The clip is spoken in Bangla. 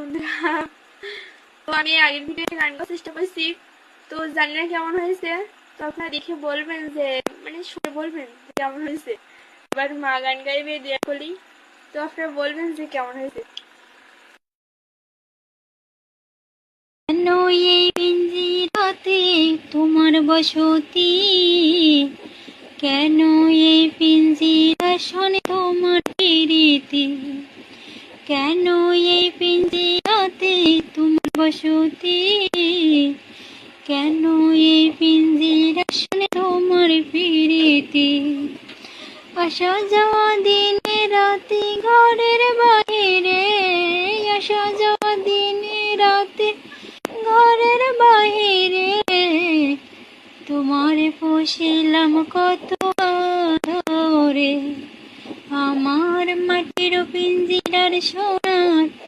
বন্ধুরা, তো আমি আগের ভিডিওতে গান গাওয়ার চেষ্টা করছি, তো জানি না কেমন হয়েছে। তো আপনারা দেখে বলবেন যে মানে শুনে বলবেন যে কেমন হয়েছে। এবার মা গান গাইবে দিয়া কলি, তো আপনারা বলবেন যে কেমন হয়েছে। কেন এই পিঞ্জিরাতে তোমার বসতি, কেন এই পিঞ্জিরা শোনে তোমার প্রীতি, কেন এই পিঞ্জিরাতে তোমার বসতি, কেন এই পিঞ্জিরা শোনে তোমার প্রীতি। আসা যাওয়া দিনে রাতে ঘরের বাহিরে, আসা যাওয়া দিনে রাতে ঘরের বাহিরে, তোমারে পুষিলাম কত আদরে, আমার মাটির পিঞ্জিরার